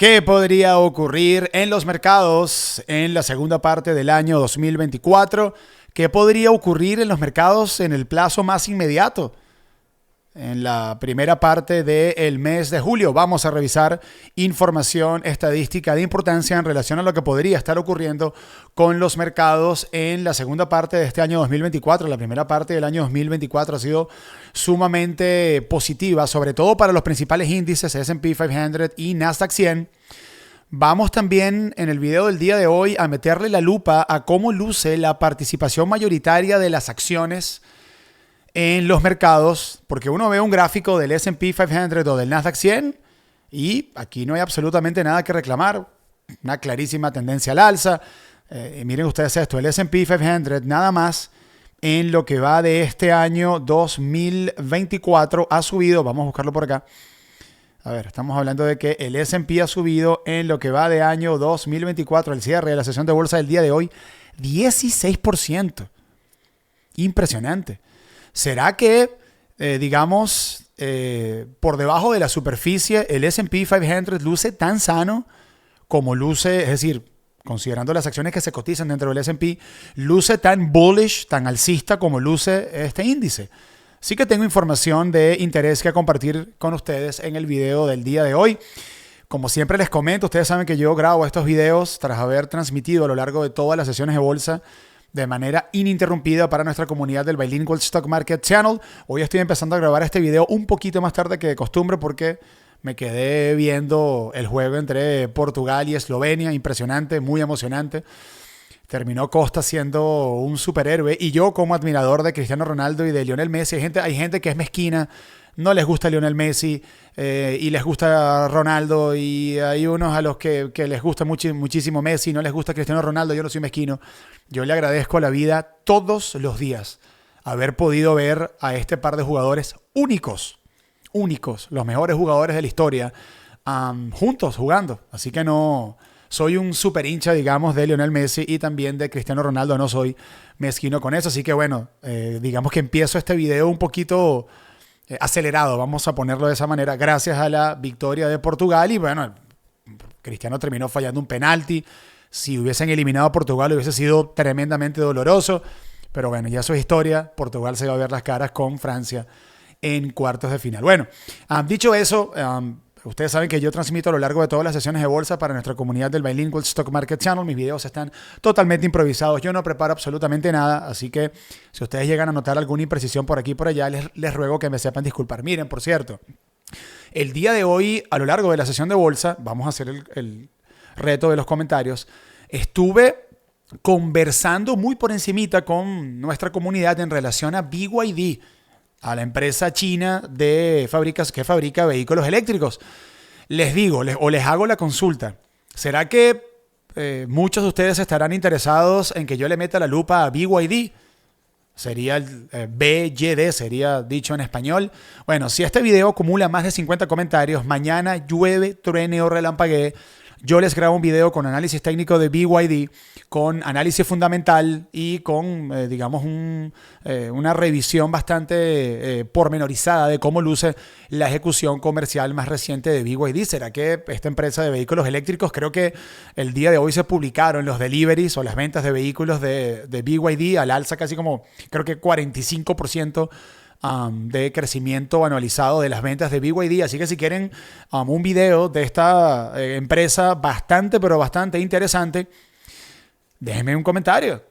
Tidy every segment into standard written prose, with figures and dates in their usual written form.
¿Qué podría ocurrir en los mercados en la segunda parte del año 2024? ¿Qué podría ocurrir en los mercados en el plazo más inmediato? En la primera parte del mes de julio vamos a revisar información estadística de importancia en relación a lo que podría estar ocurriendo con los mercados en la segunda parte de este año 2024. La primera parte del año 2024 ha sido sumamente positiva, sobre todo para los principales índices S&P 500 y Nasdaq 100. Vamos también en el video del día de hoy a meterle la lupa a cómo luce la participación mayoritaria de las acciones en los mercados, porque uno ve un gráfico del S&P 500 o del Nasdaq 100 y aquí no hay absolutamente nada que reclamar, una clarísima tendencia al alza. Miren ustedes esto, el S&P 500 nada más en lo que va de este año 2024 ha subido, vamos a buscarlo por acá. A ver, estamos hablando de que el S&P ha subido en lo que va de año 2024, el cierre de la sesión de bolsa del día de hoy, 16%. Impresionante. ¿Será que, por debajo de la superficie, el S&P 500 luce tan sano como luce, es decir, considerando las acciones que se cotizan dentro del S&P, luce tan bullish, tan alcista como luce este índice? Sí que tengo información de interés que compartir con ustedes en el video del día de hoy. Como siempre les comento, ustedes saben que yo grabo estos videos tras haber transmitido a lo largo de todas las sesiones de bolsa de manera ininterrumpida para nuestra comunidad del Bilingual Stock Market Channel. Hoy estoy empezando a grabar este video un poquito más tarde que de costumbre porque me quedé viendo el juego entre Portugal y Eslovenia. Impresionante, muy emocionante. Terminó Costa siendo un superhéroe y yo como admirador de Cristiano Ronaldo y de Lionel Messi. Hay gente que es mezquina, no les gusta Lionel Messi y les gusta Ronaldo, y hay unos a los que les gusta muchísimo Messi, no les gusta Cristiano Ronaldo. Yo no soy mezquino. Yo le agradezco a la vida todos los días haber podido ver a este par de jugadores únicos, los mejores jugadores de la historia, juntos jugando. Así que no soy un super hincha, digamos, de Lionel Messi y también de Cristiano Ronaldo. No soy mezquino con eso. Así que bueno, digamos que empiezo este video un poquito acelerado, vamos a ponerlo de esa manera, gracias a la victoria de Portugal. Y bueno, Cristiano terminó fallando un penalti. Si hubiesen eliminado a Portugal hubiese sido tremendamente doloroso, pero bueno, ya eso es historia. Portugal se va a ver las caras con Francia en cuartos de final. Bueno, dicho eso, ustedes saben que yo transmito a lo largo de todas las sesiones de bolsa para nuestra comunidad del Bilingual Stock Market Channel. Mis videos están totalmente improvisados. Yo no preparo absolutamente nada, así que si ustedes llegan a notar alguna imprecisión por aquí y por allá, les ruego que me sepan disculpar. Miren, por cierto, el día de hoy, a lo largo de la sesión de bolsa, vamos a hacer el reto de los comentarios. Estuve conversando muy por encimita con nuestra comunidad en relación a BYD, a la empresa china que fabrica vehículos eléctricos. Les digo, les hago la consulta. ¿Será que muchos de ustedes estarán interesados en que yo le meta la lupa a BYD? Sería el BYD, sería dicho en español. Bueno, si este video acumula más de 50 comentarios, mañana llueve, truene o relampaguee, yo les grabo un video con análisis técnico de BYD, con análisis fundamental y con, una revisión bastante pormenorizada de cómo luce la ejecución comercial más reciente de BYD. ¿Será que esta empresa de vehículos eléctricos, creo que el día de hoy se publicaron los deliveries o las ventas de vehículos de BYD al alza casi como, creo que 45%, de crecimiento anualizado de las ventas de BYD. Así que si quieren un video de esta empresa bastante, pero bastante interesante, déjenme un comentario.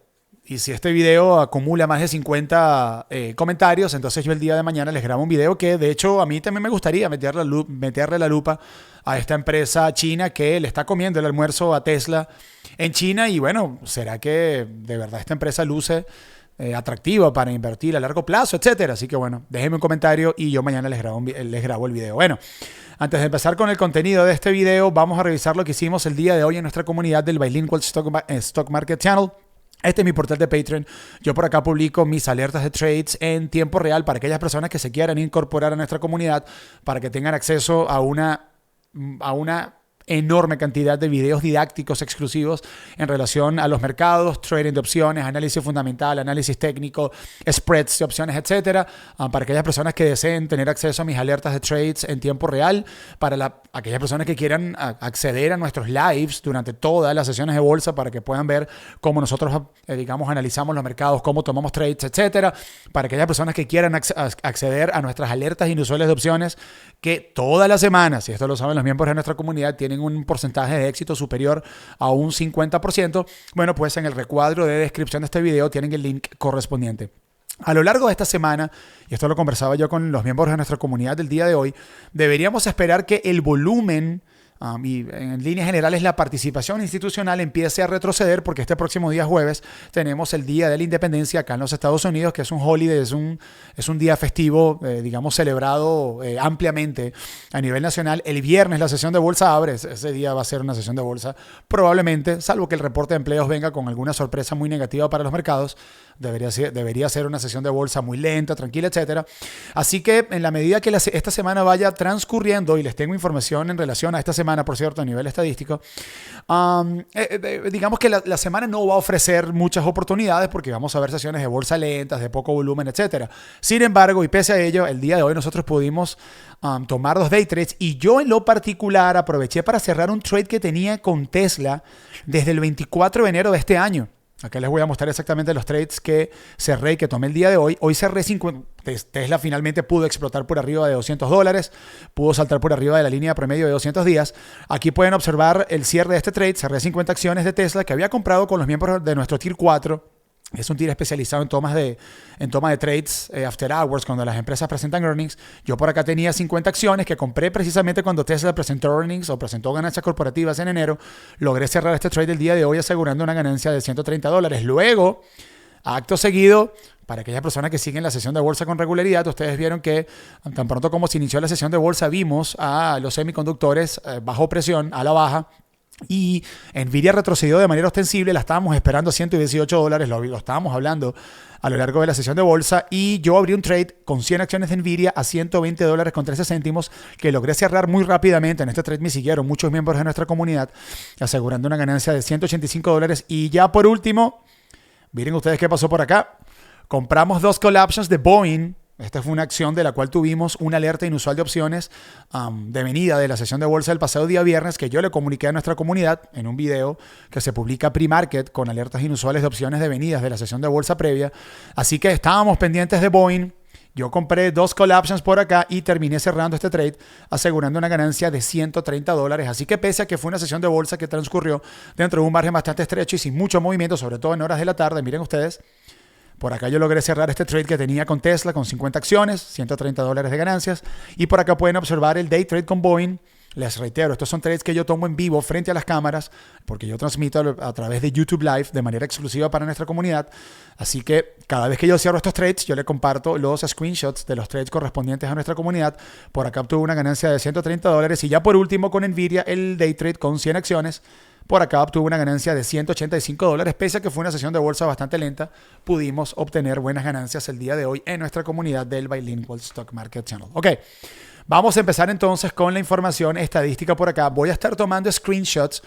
Y si este video acumula más de 50 comentarios, entonces yo el día de mañana les grabo un video que de hecho a mí también me gustaría meterle la lupa a esta empresa china que le está comiendo el almuerzo a Tesla en China. Y bueno, ¿será que de verdad esta empresa luce atractiva para invertir a largo plazo, etcétera? Así que bueno, déjenme un comentario y yo mañana les grabo el video. Bueno, antes de empezar con el contenido de este video, vamos a revisar lo que hicimos el día de hoy en nuestra comunidad del Bilingual Stock Market Channel. Este es mi portal de Patreon. Yo por acá publico mis alertas de trades en tiempo real para aquellas personas que se quieran incorporar a nuestra comunidad, para que tengan acceso a una enorme cantidad de videos didácticos exclusivos en relación a los mercados, trading de opciones, análisis fundamental, análisis técnico, spreads de opciones, etcétera, para aquellas personas que deseen tener acceso a mis alertas de trades en tiempo real, para aquellas personas que quieran acceder a nuestros lives durante todas las sesiones de bolsa para que puedan ver cómo nosotros, digamos, analizamos los mercados, cómo tomamos trades, etcétera, para aquellas personas que quieran acceder a nuestras alertas inusuales de opciones que todas las semanas, y esto lo saben los miembros de nuestra comunidad, tienen un porcentaje de éxito superior a un 50%. Bueno, pues en el recuadro de descripción de este video tienen el link correspondiente. A lo largo de esta semana, y esto lo conversaba yo con los miembros de nuestra comunidad del día de hoy, deberíamos esperar que el volumen y en líneas generales la participación institucional empiece a retroceder, porque este próximo día jueves tenemos el Día de la Independencia acá en los Estados Unidos, que es un holiday, es un día festivo, digamos, celebrado ampliamente a nivel nacional. El viernes la sesión de bolsa abre, ese día va a ser una sesión de bolsa probablemente, salvo que el reporte de empleos venga con alguna sorpresa muy negativa para los mercados. Debería ser una sesión de bolsa muy lenta, tranquila, etcétera. Así que en la medida que esta semana vaya transcurriendo, y les tengo información en relación a esta semana, por cierto, a nivel estadístico, digamos que la semana no va a ofrecer muchas oportunidades porque vamos a ver sesiones de bolsa lentas, de poco volumen, etcétera. Sin embargo, y pese a ello, el día de hoy nosotros pudimos tomar 2 day trades, y yo en lo particular aproveché para cerrar un trade que tenía con Tesla desde el 24 de enero de este año. Acá les voy a mostrar exactamente los trades que cerré y que tomé el día de hoy. Hoy cerré 50. Tesla finalmente pudo explotar por arriba de $200, pudo saltar por arriba de la línea promedio de 200 días. Aquí pueden observar el cierre de este trade. Cerré 50 acciones de Tesla que había comprado con los miembros de nuestro Tier 4. Es un tier especializado en toma de trades after hours, cuando las empresas presentan earnings. Yo por acá tenía 50 acciones que compré precisamente cuando Tesla presentó earnings o presentó ganancias corporativas en enero. Logré cerrar este trade el día de hoy asegurando una ganancia de $130. Luego, acto seguido, para aquellas personas que siguen la sesión de bolsa con regularidad, ustedes vieron que tan pronto como se inició la sesión de bolsa, vimos a los semiconductores bajo presión, a la baja. Y Nvidia retrocedió de manera ostensible, la estábamos esperando a $118, lo estábamos hablando a lo largo de la sesión de bolsa, y yo abrí un trade con 100 acciones de Nvidia a $120 con 13 céntimos que logré cerrar muy rápidamente. En este trade me siguieron muchos miembros de nuestra comunidad, asegurando una ganancia de $185. Y ya por último, miren ustedes qué pasó por acá. Compramos 2 call options de Boeing. Esta fue una acción de la cual tuvimos una alerta inusual de opciones de venida de la sesión de bolsa del pasado día viernes, que yo le comuniqué a nuestra comunidad en un video que se publica pre-market con alertas inusuales de opciones de venidas de la sesión de bolsa previa. Así que estábamos pendientes de Boeing. Yo compré 2 call options por acá y terminé cerrando este trade asegurando una ganancia de $130. Así que pese a que fue una sesión de bolsa que transcurrió dentro de un margen bastante estrecho y sin mucho movimiento, sobre todo en horas de la tarde, miren ustedes, por acá yo logré cerrar este trade que tenía con Tesla con 50 acciones, $130 de ganancias. Y por acá pueden observar el day trade con Boeing. Les reitero, estos son trades que yo tomo en vivo frente a las cámaras, porque yo transmito a través de YouTube Live de manera exclusiva para nuestra comunidad. Así que cada vez que yo cierro estos trades, yo le comparto los screenshots de los trades correspondientes a nuestra comunidad. Por acá obtuve una ganancia de $130. Y ya por último con Nvidia, el day trade con 100 acciones. Por acá obtuve una ganancia de $185, pese a que fue una sesión de bolsa bastante lenta. Pudimos obtener buenas ganancias el día de hoy en nuestra comunidad del Bilingual Stock Market Channel. Ok, vamos a empezar entonces con la información estadística por acá. Voy a estar tomando screenshots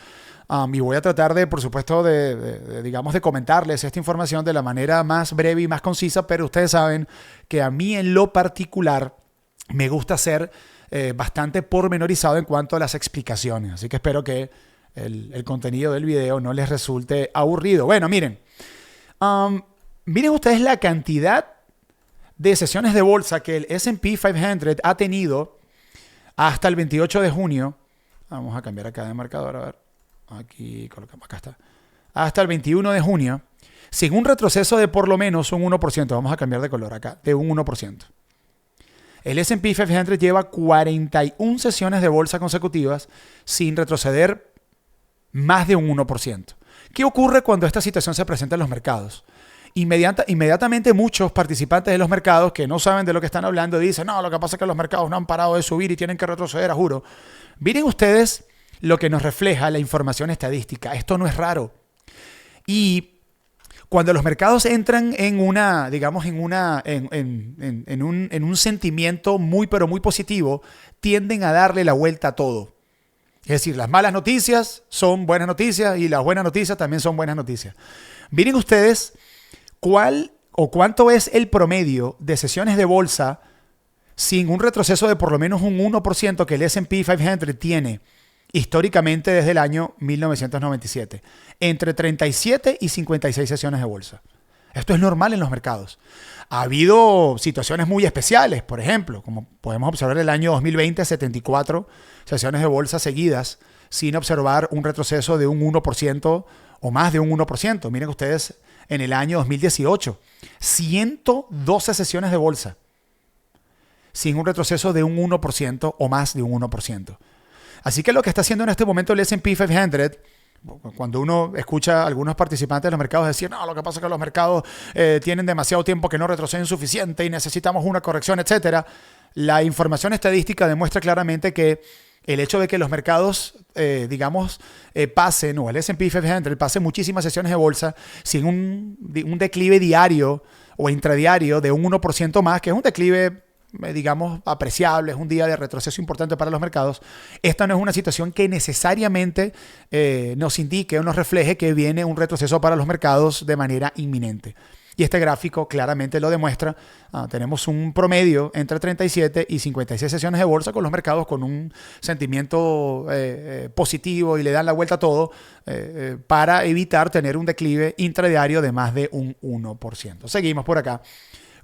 y voy a tratar de, por supuesto, digamos, de comentarles esta información de la manera más breve y más concisa, pero ustedes saben que a mí en lo particular me gusta ser bastante pormenorizado en cuanto a las explicaciones. Así que espero que el contenido del video no les resulte aburrido. Bueno, miren. Miren ustedes la cantidad de sesiones de bolsa que el S&P 500 ha tenido hasta el 28 de junio. Vamos a cambiar acá de marcador. A ver. Aquí colocamos. Acá está. Hasta el 21 de junio. Sin un retroceso de por lo menos un 1%. Vamos a cambiar de color acá. De un 1%. El S&P 500 lleva 41 sesiones de bolsa consecutivas sin retroceder más de un 1%. ¿Qué ocurre cuando esta situación se presenta en los mercados? Inmediatamente muchos participantes de los mercados que no saben de lo que están hablando dicen, no, lo que pasa es que los mercados no han parado de subir y tienen que retroceder, a juro. Miren ustedes lo que nos refleja la información estadística. Esto no es raro. Y cuando los mercados entran en una, digamos, en un sentimiento muy, pero muy positivo, tienden a darle la vuelta a todo. Es decir, las malas noticias son buenas noticias y las buenas noticias también son buenas noticias. Miren ustedes cuál o cuánto es el promedio de sesiones de bolsa sin un retroceso de por lo menos un 1% que el S&P 500 tiene históricamente desde el año 1997. Entre 37 y 56 sesiones de bolsa. Esto es normal en los mercados. Ha habido situaciones muy especiales, por ejemplo, como podemos observar el año 2020, 74 sesiones de bolsa seguidas sin observar un retroceso de un 1% o más de un 1%. Miren ustedes, en el año 2018, 112 sesiones de bolsa sin un retroceso de un 1% o más de un 1%. Así que lo que está haciendo en este momento el S&P 500, cuando uno escucha a algunos participantes de los mercados decir, no, lo que pasa es que los mercados tienen demasiado tiempo que no retroceden suficiente y necesitamos una corrección, etcétera, la información estadística demuestra claramente que el hecho de que los mercados, pasen, o el S&P 500 pase muchísimas sesiones de bolsa sin un declive diario o intradiario de un 1% más, que es un declive apreciable, es un día de retroceso importante para los mercados. Esta no es una situación que necesariamente nos indique o nos refleje que viene un retroceso para los mercados de manera inminente. Y este gráfico claramente lo demuestra. Tenemos un promedio entre 37 y 56 sesiones de bolsa con los mercados con un sentimiento positivo y le dan la vuelta a todo para evitar tener un declive intradiario de más de un 1%. Seguimos por acá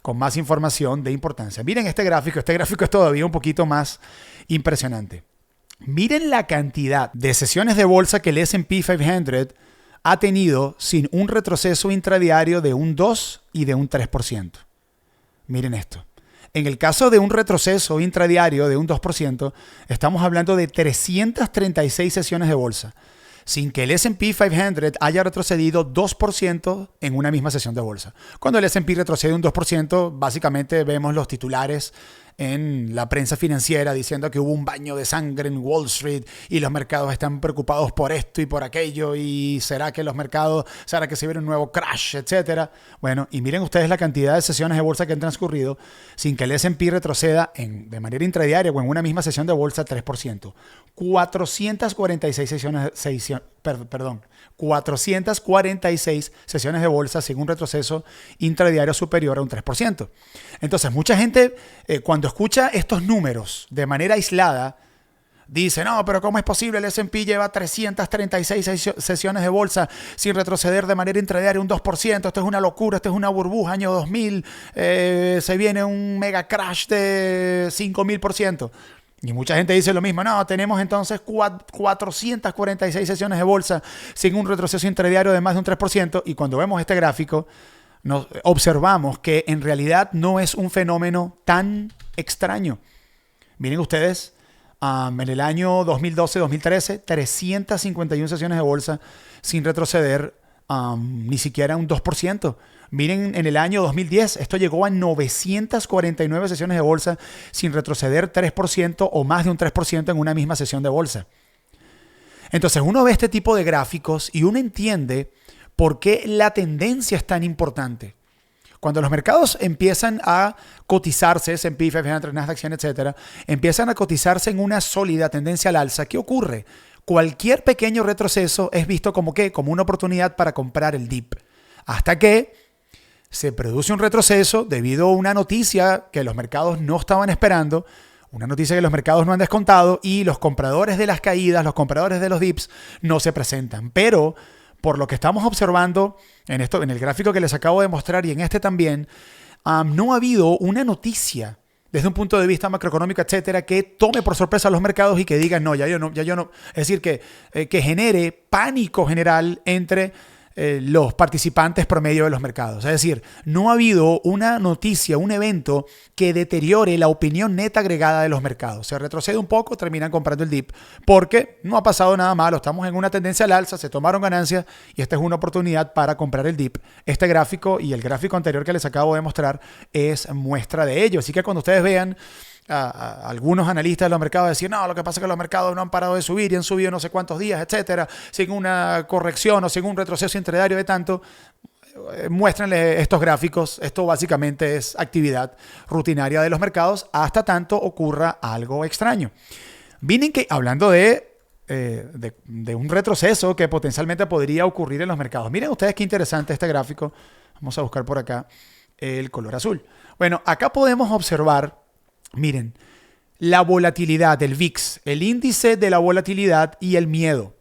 con más información de importancia. Miren este gráfico es todavía un poquito más impresionante. Miren la cantidad de sesiones de bolsa que el S&P 500 ha tenido sin un retroceso intradiario de un 2 y de un 3%. Miren esto. En el caso de un retroceso intradiario de un 2%, estamos hablando de 336 sesiones de bolsa, sin que el S&P 500 haya retrocedido 2% en una misma sesión de bolsa. Cuando el S&P retrocede un 2%, básicamente vemos los titulares en la prensa financiera diciendo que hubo un baño de sangre en Wall Street y los mercados están preocupados por esto y por aquello y será que se viene un nuevo crash, etcétera. Bueno, y miren ustedes la cantidad de sesiones de bolsa que han transcurrido sin que el S&P retroceda de manera intradiaria o en una misma sesión de bolsa 3%. 446 sesiones de bolsa sin un retroceso intradiario superior a un 3%. Entonces, mucha gente cuando escucha estos números de manera aislada dice, no, pero ¿cómo es posible? El S&P lleva 336 sesiones de bolsa sin retroceder de manera intradiaria un 2%. Esto es una locura, esto es una burbuja, año 2000, se viene un mega crash de 5000%. Y mucha gente dice lo mismo. No, tenemos entonces 446 sesiones de bolsa sin un retroceso intradiario de más de un 3%. Y cuando vemos este gráfico, nos observamos que en realidad no es un fenómeno tan extraño. Miren ustedes, en el año 2012-2013, 351 sesiones de bolsa sin retroceder ni siquiera un 2%. Miren, en el año 2010 esto llegó a 949 sesiones de bolsa sin retroceder 3% o más de un 3% en una misma sesión de bolsa. Entonces uno ve este tipo de gráficos y uno entiende por qué la tendencia es tan importante. Cuando los mercados empiezan a cotizarse, S&P 500, Nasdaq 100, etcétera, empiezan a cotizarse en una sólida tendencia al alza, ¿qué ocurre? Cualquier pequeño retroceso es visto como ¿qué? Como una oportunidad para comprar el dip. Hasta que se produce un retroceso debido a una noticia que los mercados no estaban esperando, una noticia que los mercados no han descontado y los compradores de las caídas, los compradores de los dips no se presentan. Pero por lo que estamos observando en el gráfico que les acabo de mostrar y en este también, no ha habido una noticia desde un punto de vista macroeconómico, etcétera, que tome por sorpresa a los mercados y que digan, no, ya yo no. Es decir, que genere pánico general entre los participantes promedio de los mercados. Es decir, no ha habido una noticia, un evento que deteriore la opinión neta agregada de los mercados. Se retrocede un poco, terminan comprando el dip porque no ha pasado nada malo. Estamos en una tendencia al alza, se tomaron ganancias y esta es una oportunidad para comprar el dip. Este gráfico y el gráfico anterior que les acabo de mostrar es muestra de ello. Así que cuando ustedes vean a algunos analistas de los mercados decir, no, lo que pasa es que los mercados no han parado de subir y han subido no sé cuántos días, etcétera, sin una corrección o sin un retroceso intradiario de tanto, muéstrenle estos gráficos. Esto básicamente es actividad rutinaria de los mercados hasta tanto ocurra algo extraño. Miren que hablando de de un retroceso que potencialmente podría ocurrir en los mercados. Miren ustedes qué interesante este gráfico. Vamos a buscar por acá el color azul. Bueno, acá podemos observar, miren, la volatilidad del VIX, el índice de la volatilidad y el miedo.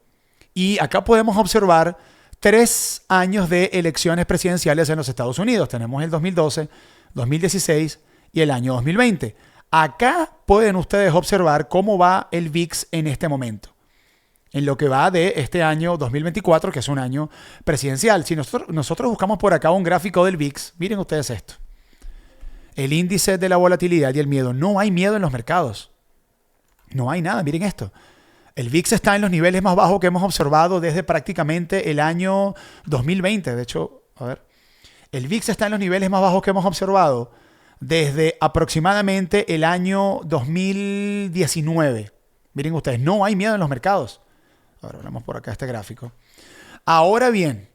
Y acá podemos observar 3 años de elecciones presidenciales en los Estados Unidos. Tenemos el 2012, 2016 y el año 2020. Acá pueden ustedes observar cómo va el VIX en este momento, en lo que va de este año 2024, que es un año presidencial. Si nosotros buscamos por acá un gráfico del VIX, miren ustedes esto. El índice de la volatilidad y el miedo. No hay miedo en los mercados. No hay nada. Miren esto. El VIX está en los niveles más bajos que hemos observado desde prácticamente el año 2020. De hecho, a ver. El VIX está en los niveles más bajos que hemos observado desde aproximadamente el año 2019. Miren ustedes, no hay miedo en los mercados. Ahora hablamos por acá este gráfico. Ahora bien,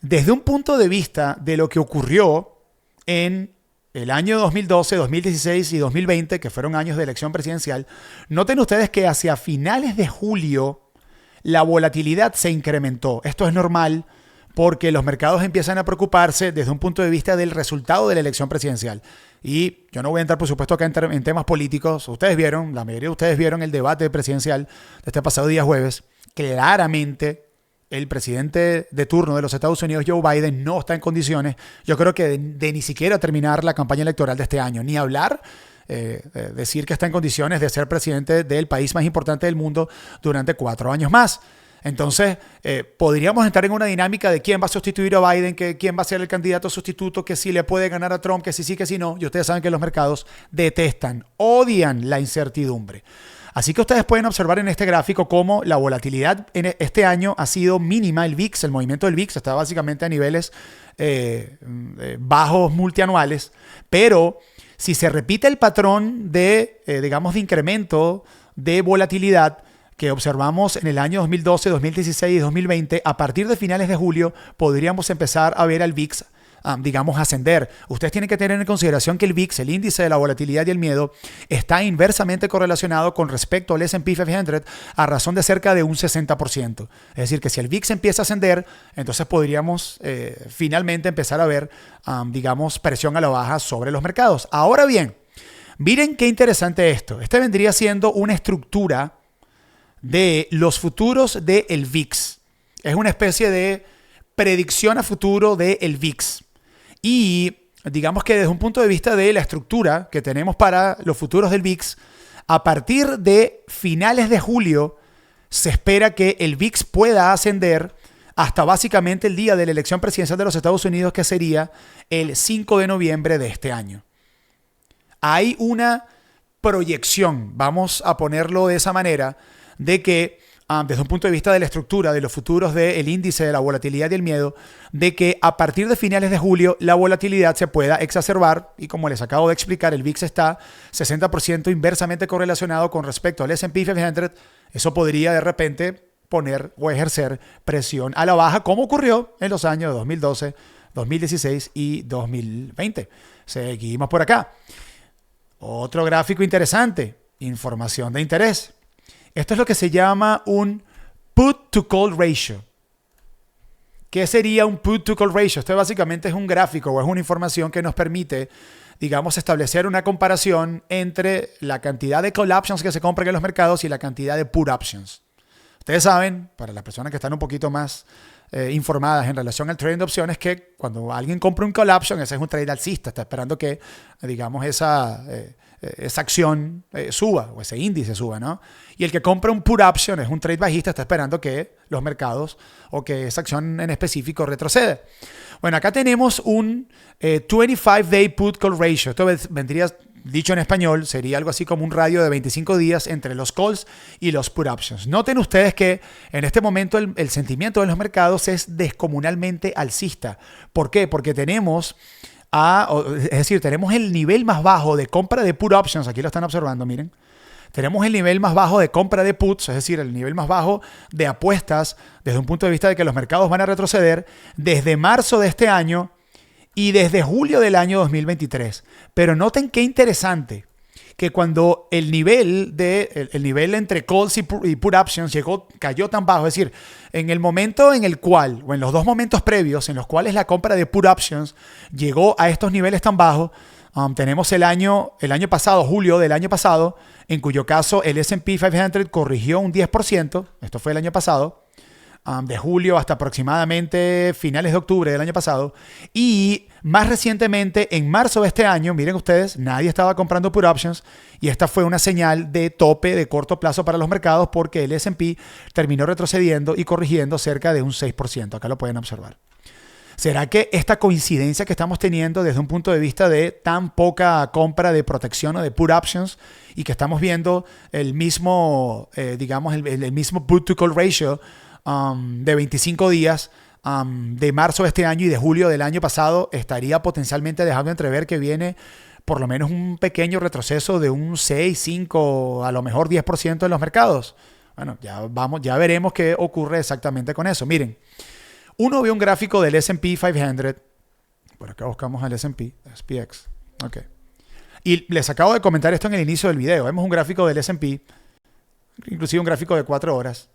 desde un punto de vista de lo que ocurrió en el año 2012, 2016 y 2020, que fueron años de elección presidencial, noten ustedes que hacia finales de julio la volatilidad se incrementó. Esto es normal porque los mercados empiezan a preocuparse desde un punto de vista del resultado de la elección presidencial. Y yo no voy a entrar, por supuesto, acá en temas políticos. Ustedes vieron, la mayoría de ustedes vieron el debate presidencial de este pasado día jueves. Claramente, el presidente de turno de los Estados Unidos, Joe Biden, no está en condiciones, yo creo que de ni siquiera terminar la campaña electoral de este año, ni hablar, decir que está en condiciones de ser presidente del país más importante del mundo durante 4 años más. Entonces, podríamos entrar en una dinámica de quién va a sustituir a Biden, que quién va a ser el candidato sustituto, que si le puede ganar a Trump, que si sí, que si no. Y ustedes saben que los mercados detestan, odian la incertidumbre. Así que ustedes pueden observar en este gráfico cómo la volatilidad en este año ha sido mínima. El VIX, el movimiento del VIX está básicamente a niveles bajos multianuales, pero si se repite el patrón de, digamos, de incremento de volatilidad que observamos en el año 2012, 2016 y 2020, a partir de finales de julio podríamos empezar a ver al VIX, digamos, ascender. Ustedes tienen que tener en consideración que el VIX, el índice de la volatilidad y el miedo, está inversamente correlacionado con respecto al S&P 500 a razón de cerca de un 60%. Es decir, que si el VIX empieza a ascender, entonces podríamos finalmente empezar a ver, digamos, presión a la baja sobre los mercados. Ahora bien, miren qué interesante esto. Este vendría siendo una estructura de los futuros del VIX. Es una especie de predicción a futuro del VIX. Y digamos que desde un punto de vista de la estructura que tenemos para los futuros del VIX, a partir de finales de julio se espera que el VIX pueda ascender hasta básicamente el día de la elección presidencial de los Estados Unidos, que sería el 5 de noviembre de este año. Hay una proyección, vamos a ponerlo de esa manera, de que desde un punto de vista de la estructura de los futuros del índice de la volatilidad y el miedo, de que a partir de finales de julio la volatilidad se pueda exacerbar y, como les acabo de explicar, el VIX está 60% inversamente correlacionado con respecto al S&P 500. Eso podría de repente poner o ejercer presión a la baja, como ocurrió en los años 2012, 2016 y 2020. Seguimos por acá. Otro gráfico interesante, información de interés. Esto es lo que se llama un put to call ratio. ¿Qué sería un put to call ratio? Esto básicamente es un gráfico o es una información que nos permite, digamos, establecer una comparación entre la cantidad de call options que se compran en los mercados y la cantidad de put options. Ustedes saben, para las personas que están un poquito más informadas en relación al trading de opciones, que cuando alguien compra un call option, ese es un trade alcista, está esperando que, digamos, esa acción suba o ese índice suba, ¿no? Y el que compra un put option es un trade bajista, está esperando que los mercados o que esa acción en específico retroceda. Bueno, acá tenemos un 25-day put call ratio. Esto vendría, dicho en español, sería algo así como un radio de 25 días entre los calls y los put options. Noten ustedes que en este momento el sentimiento de los mercados es descomunalmente alcista. ¿Por qué? Porque tenemos tenemos el nivel más bajo de compra de put options, aquí lo están observando, miren. Tenemos el nivel más bajo de compra de puts, es decir, el nivel más bajo de apuestas desde un punto de vista de que los mercados van a retroceder desde marzo de este año y desde julio del año 2023. Pero noten qué interesante. que cuando el nivel entre calls y put options cayó tan bajo, es decir, en el momento en el cual, o en los dos momentos previos en los cuales la compra de put options llegó a estos niveles tan bajos, tenemos el año pasado, julio del año pasado, en cuyo caso el S&P 500 corrigió un 10%, esto fue el año pasado, de julio hasta aproximadamente finales de octubre del año pasado. Y más recientemente, en marzo de este año, miren ustedes, nadie estaba comprando put options y esta fue una señal de tope de corto plazo para los mercados porque el S&P terminó retrocediendo y corrigiendo cerca de un 6%. Acá lo pueden observar. ¿Será que esta coincidencia que estamos teniendo desde un punto de vista de tan poca compra de protección o de put options y que estamos viendo el mismo, el mismo put to call ratio de 25 días de marzo de este año y de julio del año pasado estaría potencialmente dejando entrever que viene por lo menos un pequeño retroceso de un 6, 5, a lo mejor 10% en los mercados? Bueno, ya veremos qué ocurre exactamente con eso. Miren, uno ve un gráfico del S&P 500. Por acá buscamos al S&P, SPX. Ok. Y les acabo de comentar esto en el inicio del video. Vemos un gráfico del S&P, inclusive un gráfico de 4 horas.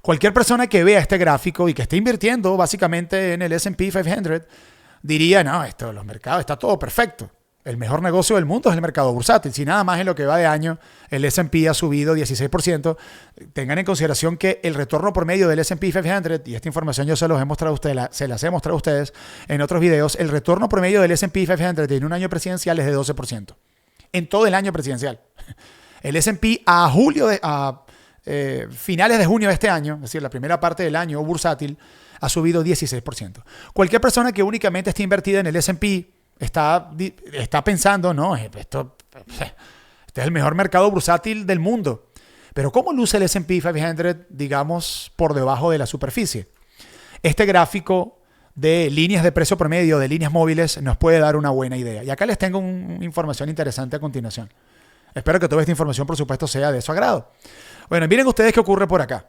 Cualquier persona que vea este gráfico y que esté invirtiendo básicamente en el S&P 500 diría, no, los mercados, está todo perfecto. El mejor negocio del mundo es el mercado bursátil. Si nada más en lo que va de año el S&P ha subido 16%, tengan en consideración que el retorno promedio del S&P 500, y esta información yo se las he mostrado a ustedes en otros videos, el retorno promedio del S&P 500 en un año presidencial es de 12%. En todo el año presidencial. El S&P a finales de junio de este año, es decir, la primera parte del año bursátil, ha subido 16%. Cualquier persona que únicamente esté invertida en el S&P está pensando, no, este es el mejor mercado bursátil del mundo. Pero ¿cómo luce el S&P 500, digamos, por debajo de la superficie? Este gráfico de líneas de precio promedio, de líneas móviles, nos puede dar una buena idea. Y acá les tengo una información interesante a continuación. Espero que toda esta información, por supuesto, sea de su agrado. Bueno, miren ustedes qué ocurre por acá.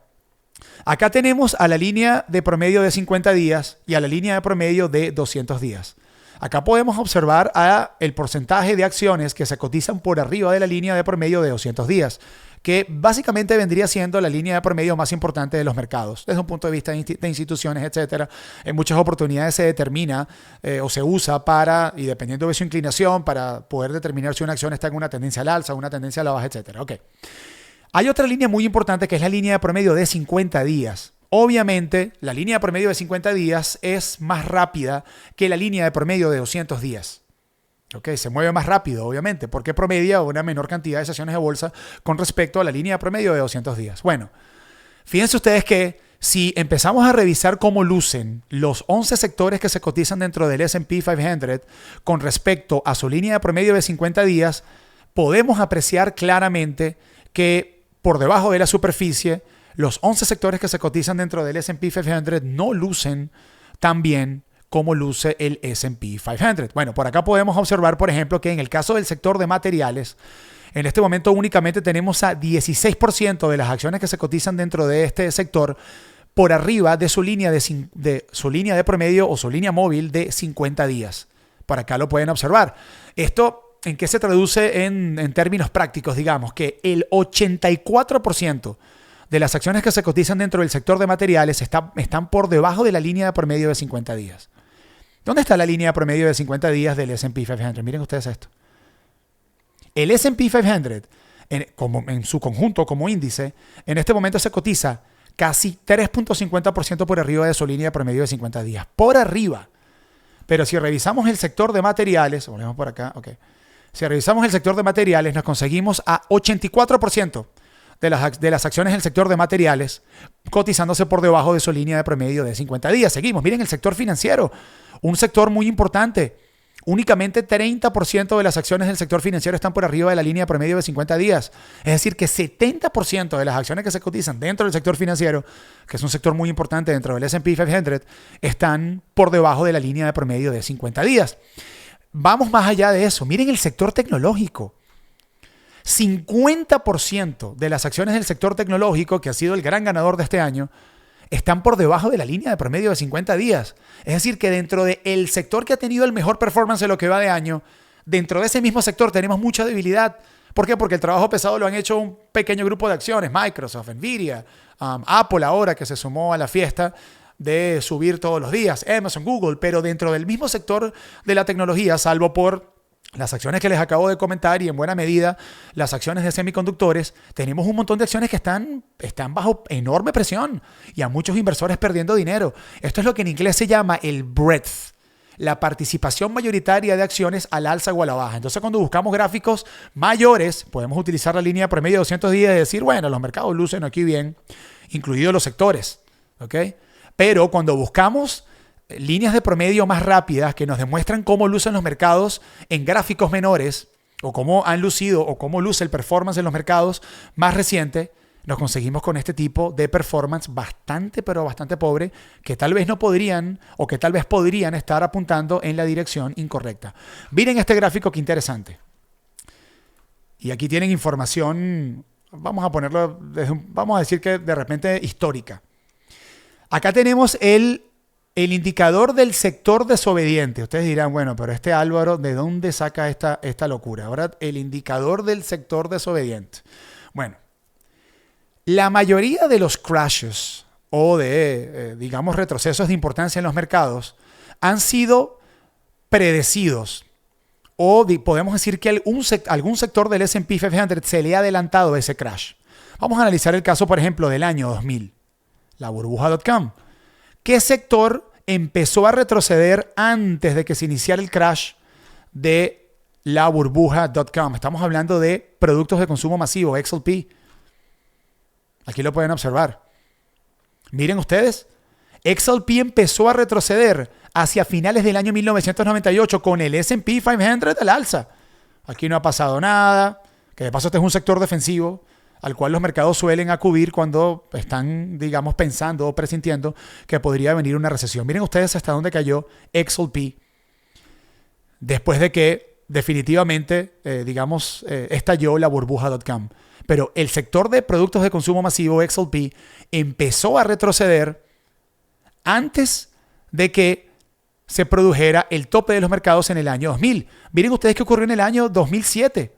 Acá tenemos a la línea de promedio de 50 días y a la línea de promedio de 200 días. Acá podemos observar el porcentaje de acciones que se cotizan por arriba de la línea de promedio de 200 días, que básicamente vendría siendo la línea de promedio más importante de los mercados, desde un punto de vista de instituciones, etcétera. En muchas oportunidades se determina o se usa y dependiendo de su inclinación, para poder determinar si una acción está en una tendencia al alza, una tendencia a la baja, etcétera. Okay. Hay otra línea muy importante que es la línea de promedio de 50 días. Obviamente, la línea de promedio de 50 días es más rápida que la línea de promedio de 200 días. Okay, se mueve más rápido, obviamente, porque promedia una menor cantidad de sesiones de bolsa con respecto a la línea de promedio de 200 días. Bueno, fíjense ustedes que si empezamos a revisar cómo lucen los 11 sectores que se cotizan dentro del S&P 500 con respecto a su línea de promedio de 50 días, podemos apreciar claramente que por debajo de la superficie, los 11 sectores que se cotizan dentro del S&P 500 no lucen tan bien como luce el S&P 500. Bueno, por acá podemos observar, por ejemplo, que en el caso del sector de materiales, en este momento únicamente tenemos a 16% de las acciones que se cotizan dentro de este sector por arriba de su línea de promedio o su línea móvil de 50 días. Por acá lo pueden observar. Esto, ¿en qué se traduce en términos prácticos? Digamos que el 84% de las acciones que se cotizan dentro del sector de materiales están por debajo de la línea de promedio de 50 días. ¿Dónde está la línea de promedio de 50 días del S&P 500? Miren ustedes esto. El S&P 500, en su conjunto como índice, en este momento se cotiza casi 3.50% por arriba de su línea de promedio de 50 días. Por arriba. Pero si revisamos el sector de materiales, volvemos por acá, ok. Si revisamos el sector de materiales, nos conseguimos a 84% de las acciones del sector de materiales cotizándose por debajo de su línea de promedio de 50 días. Seguimos. Miren el sector financiero, un sector muy importante. Únicamente 30% de las acciones del sector financiero están por arriba de la línea de promedio de 50 días. Es decir, que 70% de las acciones que se cotizan dentro del sector financiero, que es un sector muy importante dentro del S&P 500, están por debajo de la línea de promedio de 50 días. Vamos más allá de eso. Miren el sector tecnológico. 50% de las acciones del sector tecnológico, que ha sido el gran ganador de este año, están por debajo de la línea de promedio de 50 días. Es decir, que dentro del sector que ha tenido el mejor performance en lo que va de año, dentro de ese mismo sector tenemos mucha debilidad ¿Por qué? Porque el trabajo pesado lo han hecho un pequeño grupo de acciones, Microsoft, Nvidia, Apple ahora que se sumó a la fiesta de subir todos los días, Amazon, Google, pero dentro del mismo sector de la tecnología, salvo por las acciones que les acabo de comentar y en buena medida las acciones de semiconductores, tenemos un montón de acciones que están bajo enorme presión y a muchos inversores perdiendo dinero. Esto es lo que en inglés se llama el breadth, la participación mayoritaria de acciones al alza o a la baja. Entonces, cuando buscamos gráficos mayores, podemos utilizar la línea promedio de 200 días y decir, bueno, los mercados lucen aquí bien, incluidos los sectores, ¿ok? Pero cuando buscamos líneas de promedio más rápidas que nos demuestran cómo lucen los mercados en gráficos menores, o cómo han lucido, o cómo luce el performance en los mercados más reciente, nos conseguimos con este tipo de performance bastante, pero bastante pobre, que tal vez no podrían, o que tal vez podrían estar apuntando en la dirección incorrecta. Miren este gráfico, qué interesante. Y aquí tienen información, vamos a ponerlo, vamos a decir que de repente histórica. Acá tenemos el indicador del sector desobediente. Ustedes dirán, bueno, pero Álvaro, ¿de dónde saca esta locura? Ahora, el indicador del sector desobediente. Bueno, la mayoría de los crashes o de, digamos, retrocesos de importancia en los mercados han sido predecidos. O podemos decir que algún sector del S&P 500 se le ha adelantado a ese crash. Vamos a analizar el caso, por ejemplo, del año 2000. La burbuja.com. ¿Qué sector empezó a retroceder antes de que se iniciara el crash de la burbuja.com? Estamos hablando de productos de consumo masivo, XLP. Aquí lo pueden observar. Miren ustedes, XLP empezó a retroceder hacia finales del año 1998 con el S&P 500 al alza. Aquí no ha pasado nada, que de paso este es un sector defensivo al cual los mercados suelen acudir cuando están, digamos, pensando o presintiendo que podría venir una recesión. Miren ustedes hasta dónde cayó XLP después de que definitivamente, estalló la burbuja.com. Pero el sector de productos de consumo masivo, XLP, empezó a retroceder antes de que se produjera el tope de los mercados en el año 2000. Miren ustedes qué ocurrió en el año 2007.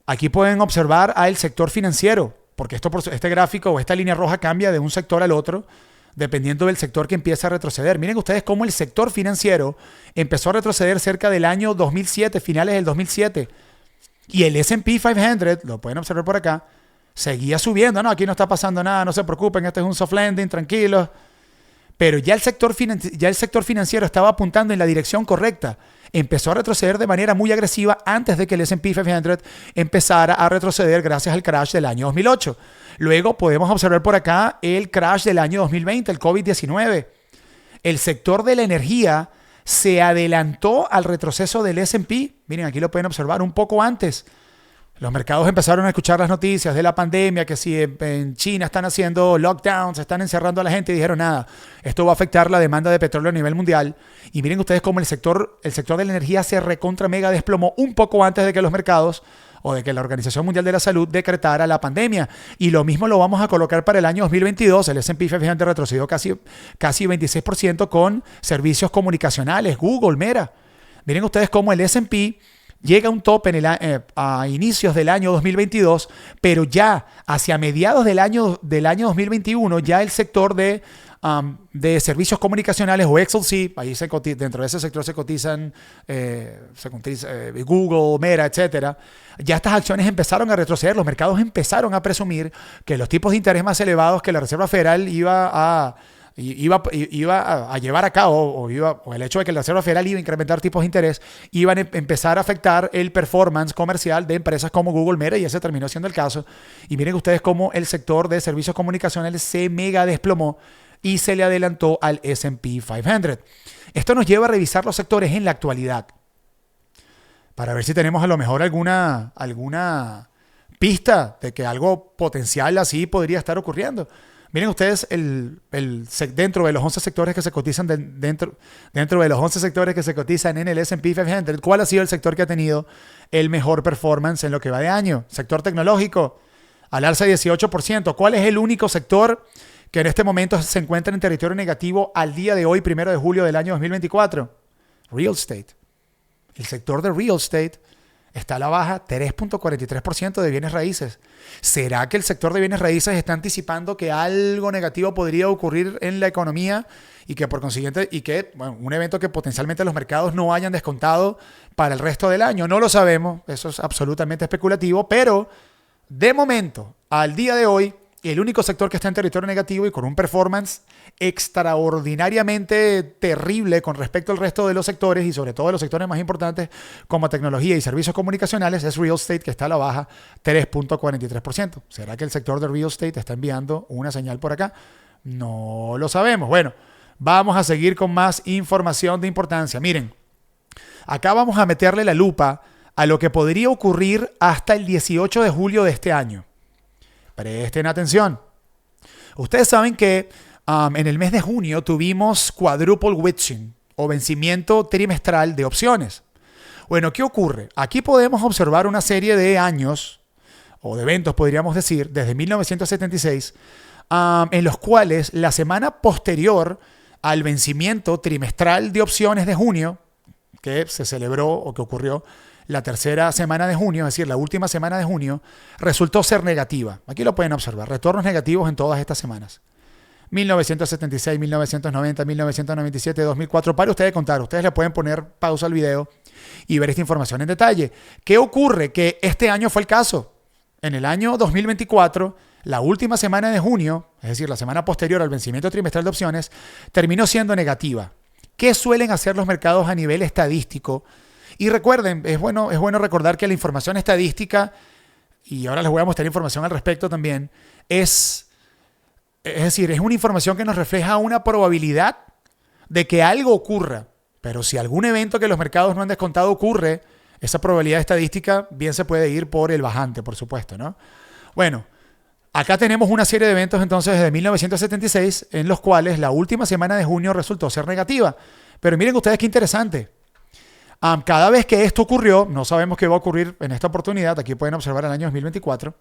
Aquí pueden observar al sector financiero, porque este gráfico o esta línea roja cambia de un sector al otro, dependiendo del sector que empieza a retroceder. Miren ustedes cómo el sector financiero empezó a retroceder cerca del año 2007, finales del 2007. Y el S&P 500, lo pueden observar por acá, seguía subiendo. No, aquí no está pasando nada, no se preocupen, este es un soft landing, tranquilos. Pero ya el sector financiero estaba apuntando en la dirección correcta. Empezó a retroceder de manera muy agresiva antes de que el S&P 500 empezara a retroceder gracias al crash del año 2008. Luego podemos observar por acá el crash del año 2020, el COVID-19. El sector de la energía se adelantó al retroceso del S&P. Miren, aquí lo pueden observar un poco antes. Los mercados empezaron a escuchar las noticias de la pandemia, que si en China están haciendo lockdowns, están encerrando a la gente y dijeron nada, esto va a afectar la demanda de petróleo a nivel mundial. Y miren ustedes cómo el sector de la energía se recontra mega desplomó un poco antes de que los mercados o de que la Organización Mundial de la Salud decretara la pandemia. Y lo mismo lo vamos a colocar para el año 2022. El S&P 500 retrocedió casi 26% con servicios comunicacionales, Google, Meta. Miren ustedes cómo el S&P llega a un tope a inicios del año 2022, pero ya hacia mediados del año 2021, ya el sector de servicios comunicacionales o XLC, ahí dentro de ese sector se cotizan Google, Meta, etcétera. Ya estas acciones empezaron a retroceder, los mercados empezaron a presumir que los tipos de interés más elevados que la Reserva Federal iba a llevar a cabo, o el hecho de que la Reserva Federal iba a incrementar tipos de interés, iban a empezar a afectar el performance comercial de empresas como Google, Meta, y ese terminó siendo el caso. Y miren ustedes cómo el sector de servicios comunicacionales se mega desplomó y se le adelantó al S&P 500. Esto nos lleva a revisar los sectores en la actualidad para ver si tenemos a lo mejor alguna pista de que algo potencial así podría estar ocurriendo. Miren ustedes dentro de los 11 sectores que se cotizan dentro de los 11 sectores que se cotizan en el S&P 500, ¿cuál ha sido el sector que ha tenido el mejor performance en lo que va de año? Sector tecnológico, al alza 18%. ¿Cuál es el único sector que en este momento se encuentra en territorio negativo al día de hoy, 1 de julio del año 2024? Real estate. El sector de real estate está a la baja 3.43% de bienes raíces. ¿Será que el sector de bienes raíces está anticipando que algo negativo podría ocurrir en la economía y que por consiguiente, un evento que potencialmente los mercados no hayan descontado para el resto del año? No lo sabemos, eso es absolutamente especulativo, pero de momento, al día de hoy, el único sector que está en territorio negativo y con un performance extraordinariamente terrible con respecto al resto de los sectores y sobre todo de los sectores más importantes como tecnología y servicios comunicacionales es real estate, que está a la baja 3.43%. ¿Será que el sector de real estate está enviando una señal por acá? No lo sabemos. Bueno, vamos a seguir con más información de importancia. Miren, acá vamos a meterle la lupa a lo que podría ocurrir hasta el 18 de julio de este año. Presten atención. Ustedes saben que en el mes de junio tuvimos quadruple witching o vencimiento trimestral de opciones. Bueno, ¿qué ocurre? Aquí podemos observar una serie de años o de eventos, podríamos decir, desde 1976, en los cuales la semana posterior al vencimiento trimestral de opciones de junio, que se celebró o que ocurrió la tercera semana de junio, es decir, la última semana de junio, resultó ser negativa. Aquí lo pueden observar, retornos negativos en todas estas semanas. 1976, 1990, 1997, 2004. Para ustedes contar, ustedes le pueden poner pausa al video y ver esta información en detalle. ¿Qué ocurre? Que este año fue el caso. En el año 2024, la última semana de junio, es decir, la semana posterior al vencimiento trimestral de opciones, terminó siendo negativa. ¿Qué suelen hacer los mercados a nivel estadístico? Y recuerden, es bueno recordar que la información estadística, y ahora les voy a mostrar información al respecto también, es decir, es una información que nos refleja una probabilidad de que algo ocurra. Pero si algún evento que los mercados no han descontado ocurre, esa probabilidad estadística bien se puede ir por el bajante, por supuesto, ¿no? Bueno, acá tenemos una serie de eventos entonces desde 1976 en los cuales la última semana de junio resultó ser negativa. Pero miren ustedes qué interesante. Cada vez que esto ocurrió, no sabemos qué va a ocurrir en esta oportunidad, aquí pueden observar el año 2024.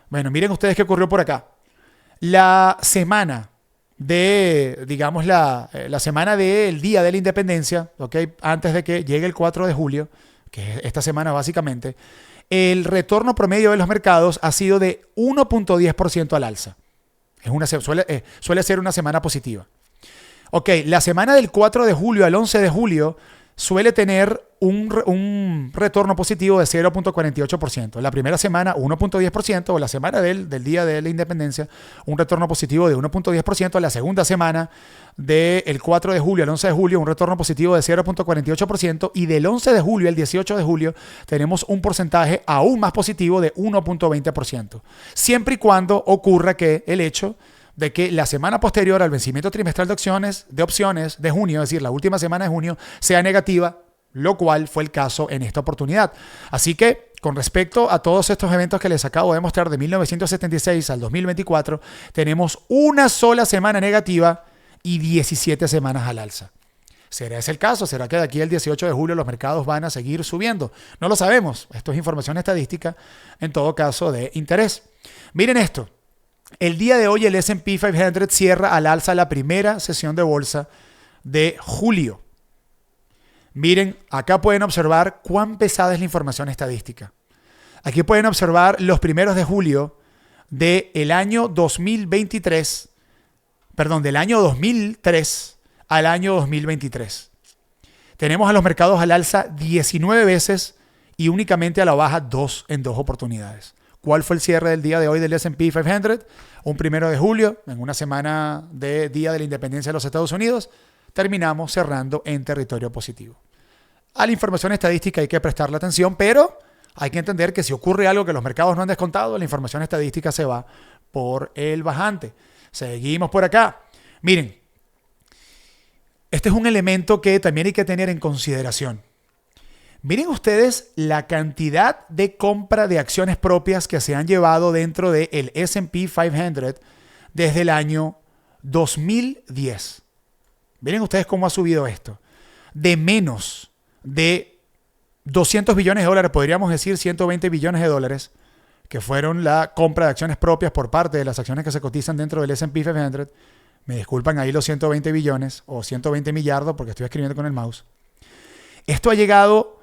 Bueno, miren ustedes qué ocurrió por acá. La semana de, digamos, la semana del Día de la Independencia, ¿okay? Antes de que llegue el 4 de julio, que es esta semana básicamente, el retorno promedio de los mercados ha sido de 1.10% al alza. Suele ser una semana positiva. Ok, la semana del 4 de julio al 11 de julio suele tener un retorno positivo de 0.48%. La primera semana 1.10%, o la semana del Día de la Independencia, un retorno positivo de 1.10%. La segunda semana del 4 de julio al 11 de julio, un retorno positivo de 0.48%. Y del 11 de julio al 18 de julio tenemos un porcentaje aún más positivo de 1.20%. Siempre y cuando ocurra que el hecho de que la semana posterior al vencimiento trimestral de opciones de junio, es decir, la última semana de junio, sea negativa, lo cual fue el caso en esta oportunidad. Así que, con respecto a todos estos eventos que les acabo de mostrar de 1976 al 2024, tenemos una sola semana negativa y 17 semanas al alza. ¿Será ese el caso? ¿Será que de aquí al 18 de julio los mercados van a seguir subiendo? No lo sabemos. Esto es información estadística, en todo caso, de interés. Miren esto. El día de hoy el S&P 500 cierra al alza la primera sesión de bolsa de julio. Miren, acá pueden observar cuán pesada es la información estadística. Aquí pueden observar los primeros de julio del año 2023, del año 2003 al año 2023. Tenemos a los mercados al alza 19 veces y únicamente a la baja 2 en 2 oportunidades. ¿Cuál fue el cierre del día de hoy del S&P 500? Un 1 de julio, en una semana de Día de la Independencia de los Estados Unidos, terminamos cerrando en territorio positivo. A la información estadística hay que prestarle atención, pero hay que entender que si ocurre algo que los mercados no han descontado, la información estadística se va por el bajante. Seguimos por acá. Miren, este es un elemento que también hay que tener en consideración. Miren ustedes la cantidad de compra de acciones propias que se han llevado dentro del S&P 500 desde el año 2010. Miren ustedes cómo ha subido esto. De menos de 200 billones de dólares, podríamos decir 120 billones de dólares, que fueron la compra de acciones propias por parte de las acciones que se cotizan dentro del S&P 500. Me disculpan ahí los 120 billones o 120 millardos porque estoy escribiendo con el mouse. Esto ha llegado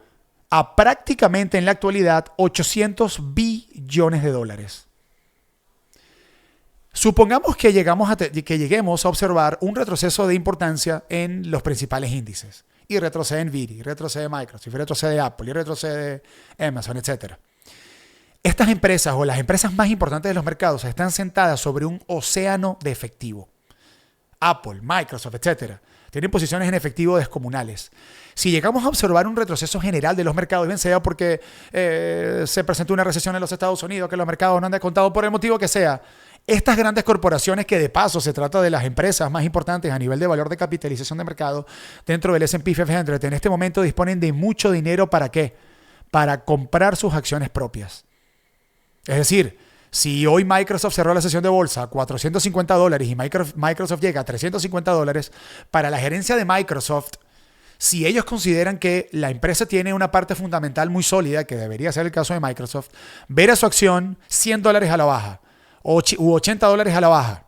a prácticamente en la actualidad 800 billones de dólares. Supongamos que lleguemos a observar un retroceso de importancia en los principales índices. Y retrocede Nvidia, y retrocede Microsoft, y retrocede Apple, y retrocede Amazon, etc. Estas empresas o las empresas más importantes de los mercados están sentadas sobre un océano de efectivo. Apple, Microsoft, etc. tienen posiciones en efectivo descomunales. Si llegamos a observar un retroceso general de los mercados, bien sea porque se presentó una recesión en los Estados Unidos, que los mercados no han descontado por el motivo que sea, estas grandes corporaciones, que de paso se trata de las empresas más importantes a nivel de valor de capitalización de mercado dentro del S&P 500, en este momento disponen de mucho dinero. ¿Para qué? Para comprar sus acciones propias. Es decir, si hoy Microsoft cerró la sesión de bolsa a $450 y Microsoft llega a $350, para la gerencia de Microsoft, si ellos consideran que la empresa tiene una parte fundamental muy sólida, que debería ser el caso de Microsoft, ver a su acción $100 a la baja u $80 a la baja,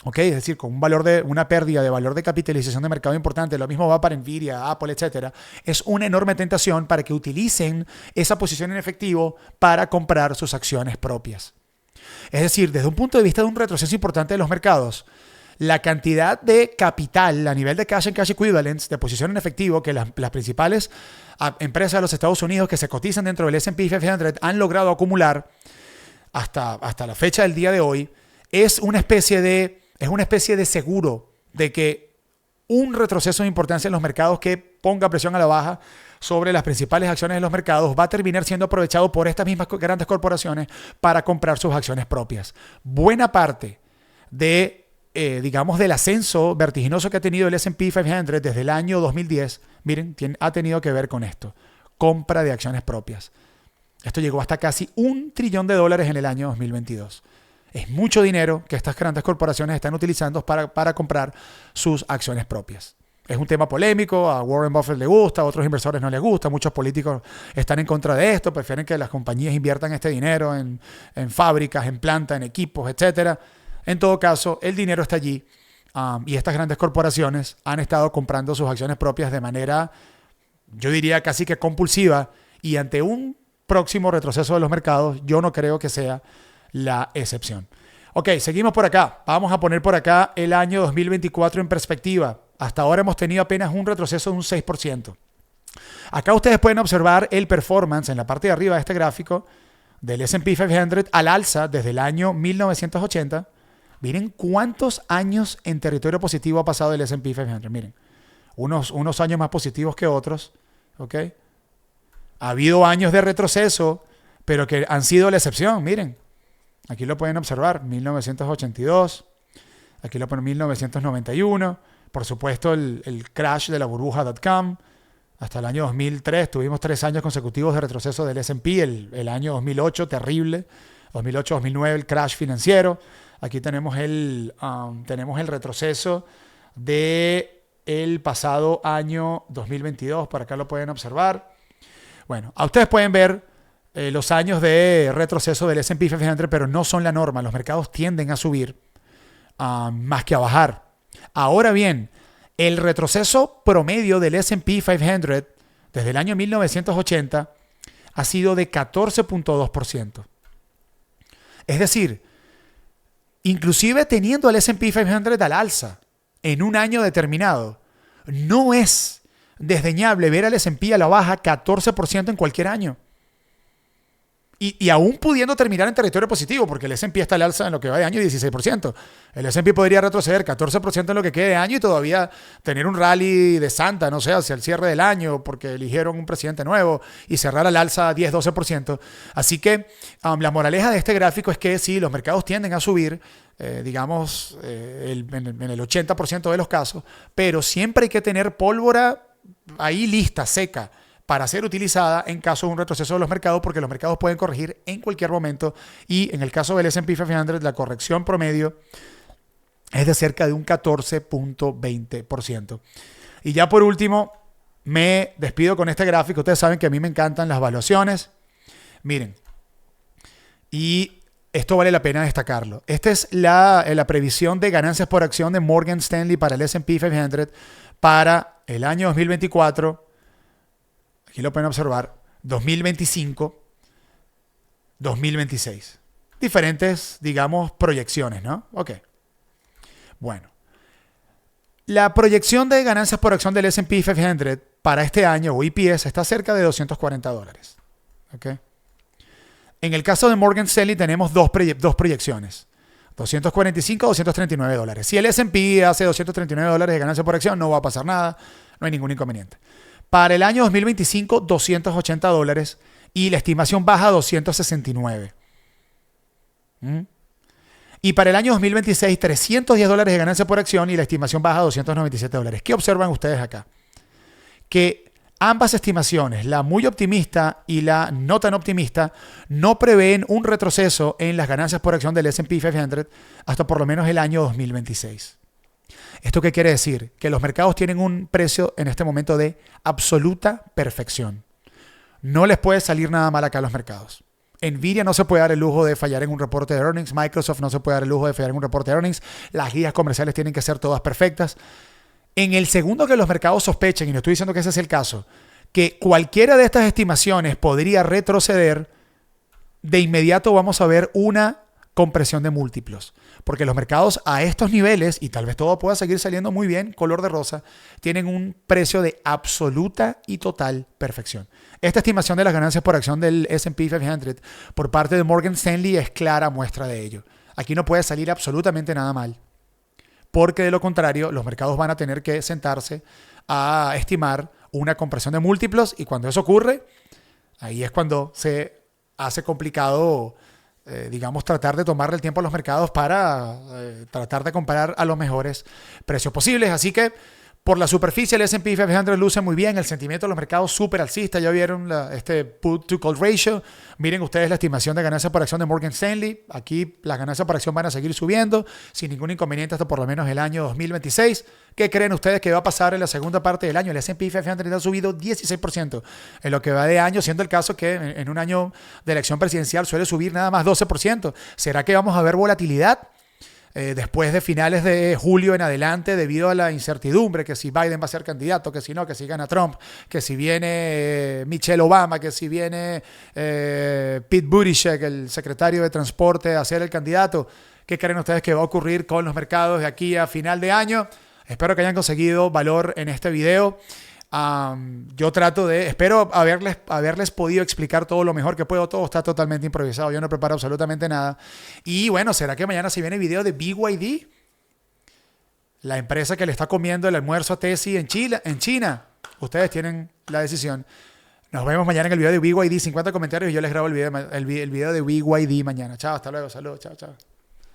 ¿ok? Es decir, con una pérdida de valor de capitalización de mercado importante, lo mismo va para Nvidia, Apple, etcétera, es una enorme tentación para que utilicen esa posición en efectivo para comprar sus acciones propias. Es decir, desde un punto de vista de un retroceso importante de los mercados, la cantidad de capital a nivel de cash and cash equivalents, de posición en efectivo, que las principales empresas de los Estados Unidos que se cotizan dentro del S&P 500 han logrado acumular hasta la fecha del día de hoy, es una especie de seguro de que un retroceso de importancia en los mercados que ponga presión a la baja sobre las principales acciones de los mercados va a terminar siendo aprovechado por estas mismas grandes corporaciones para comprar sus acciones propias. Buena parte del ascenso vertiginoso que ha tenido el S&P 500 desde el año 2010, miren, ha tenido que ver con esto: compra de acciones propias. Esto llegó hasta casi $1 trillón en el año 2022. Es mucho dinero que estas grandes corporaciones están utilizando para comprar sus acciones propias. Es un tema polémico, a Warren Buffett le gusta, a otros inversores no les gusta, muchos políticos están en contra de esto, prefieren que las compañías inviertan este dinero en fábricas, en plantas, en equipos, etc. En todo caso, el dinero está allí y estas grandes corporaciones han estado comprando sus acciones propias de manera, yo diría, casi que compulsiva, y ante un próximo retroceso de los mercados, yo no creo que sea la excepción. Ok, seguimos por acá. Vamos a poner por acá el año 2024 en perspectiva. Hasta ahora hemos tenido apenas un retroceso de un 6%. Acá ustedes pueden observar el performance en la parte de arriba de este gráfico del S&P 500 al alza desde el año 1980. Miren cuántos años en territorio positivo ha pasado el S&P 500. Miren, unos años más positivos que otros. ¿Ok? Ha habido años de retroceso, pero que han sido la excepción. Miren, aquí lo pueden observar, 1982, aquí lo ponen 1991, por supuesto el crash de la burbuja.com, hasta el año 2003, tuvimos 3 años consecutivos de retroceso del S&P, el año 2008, terrible, 2008-2009, el crash financiero. Aquí tenemos el retroceso del pasado año 2022, por acá lo pueden observar. Bueno, ustedes pueden ver los años de retroceso del S&P 500, pero no son la norma. Los mercados tienden a subir más que a bajar. Ahora bien, el retroceso promedio del S&P 500 desde el año 1980 ha sido de 14.2%. Es decir, inclusive teniendo al S&P 500 al alza en un año determinado, no es desdeñable ver al S&P a la baja 14% en cualquier año. Y aún pudiendo terminar en territorio positivo, porque el S&P está al alza en lo que va de año 16%. El S&P podría retroceder 14% en lo que quede de año y todavía tener un rally de Santa, no sé, hacia el cierre del año, porque eligieron un presidente nuevo y cerrar al alza 10-12%. Así que la moraleja de este gráfico es que sí, los mercados tienden a subir, en el 80% de los casos, pero siempre hay que tener pólvora ahí lista, seca, para ser utilizada en caso de un retroceso de los mercados, porque los mercados pueden corregir en cualquier momento y en el caso del S&P 500 la corrección promedio es de cerca de un 14.20%. Y ya por último, me despido con este gráfico. Ustedes saben que a mí me encantan las valuaciones. Miren, y esto vale la pena destacarlo. Esta es la previsión de ganancias por acción de Morgan Stanley para el S&P 500 para el año 2024. Aquí lo pueden observar. 2025, 2026. Diferentes, digamos, proyecciones, ¿no? Ok. Bueno. La proyección de ganancias por acción del S&P 500 para este año, o EPS, está cerca de $240. ¿Ok? En el caso de Morgan Stanley tenemos dos proyecciones. 245 a $239. Si el S&P hace $239 de ganancia por acción, no va a pasar nada, no hay ningún inconveniente. Para el año 2025, $280 y la estimación baja a 269. Y para el año 2026, $310 de ganancia por acción y la estimación baja a $297. ¿Qué observan ustedes acá? Que ambas estimaciones, la muy optimista y la no tan optimista, no prevén un retroceso en las ganancias por acción del S&P 500 hasta por lo menos el año 2026. ¿Esto qué quiere decir? Que los mercados tienen un precio en este momento de absoluta perfección. No les puede salir nada mal acá a los mercados. Nvidia no se puede dar el lujo de fallar en un reporte de earnings. Microsoft no se puede dar el lujo de fallar en un reporte de earnings. Las guías comerciales tienen que ser todas perfectas. En el segundo que los mercados sospechen, y no estoy diciendo que ese es el caso, que cualquiera de estas estimaciones podría retroceder, de inmediato vamos a ver una compresión de múltiplos. Porque los mercados a estos niveles, y tal vez todo pueda seguir saliendo muy bien, color de rosa, tienen un precio de absoluta y total perfección. Esta estimación de las ganancias por acción del S&P 500 por parte de Morgan Stanley es clara muestra de ello. Aquí no puede salir absolutamente nada mal. Porque de lo contrario, los mercados van a tener que sentarse a estimar una compresión de múltiplos y cuando eso ocurre, ahí es cuando se hace complicado, digamos, tratar de tomarle el tiempo a los mercados para tratar de comprar a los mejores precios posibles. Así que por la superficie el S&P 500 luce muy bien, el sentimiento de los mercados súper alcista. Ya vieron este put to call ratio. Miren ustedes la estimación de ganancias por acción de Morgan Stanley. Aquí las ganancias por acción van a seguir subiendo sin ningún inconveniente hasta por lo menos el año 2026. ¿Qué creen ustedes que va a pasar en la segunda parte del año? El S&P 500 ha subido 16% en lo que va de año, siendo el caso que en un año de elección presidencial suele subir nada más 12%. ¿Será que vamos a ver volatilidad después de finales de julio en adelante debido a la incertidumbre que si Biden va a ser candidato, que si no, que si gana Trump, que si viene Michelle Obama, que si viene Pete Buttigieg, el secretario de Transporte, a ser el candidato? ¿Qué creen ustedes que va a ocurrir con los mercados de aquí a final de año? Espero que hayan conseguido valor en este video. Yo espero haberles podido explicar todo lo mejor que puedo. Todo está totalmente improvisado. Yo no preparo absolutamente nada. Y bueno, ¿será que mañana se viene video de BYD? La empresa que le está comiendo el almuerzo a Tessie en China. Ustedes tienen la decisión. Nos vemos mañana en el video de BYD. 50 comentarios y yo les grabo el video de BYD mañana. Chao, hasta luego. Saludos. Chao, chao.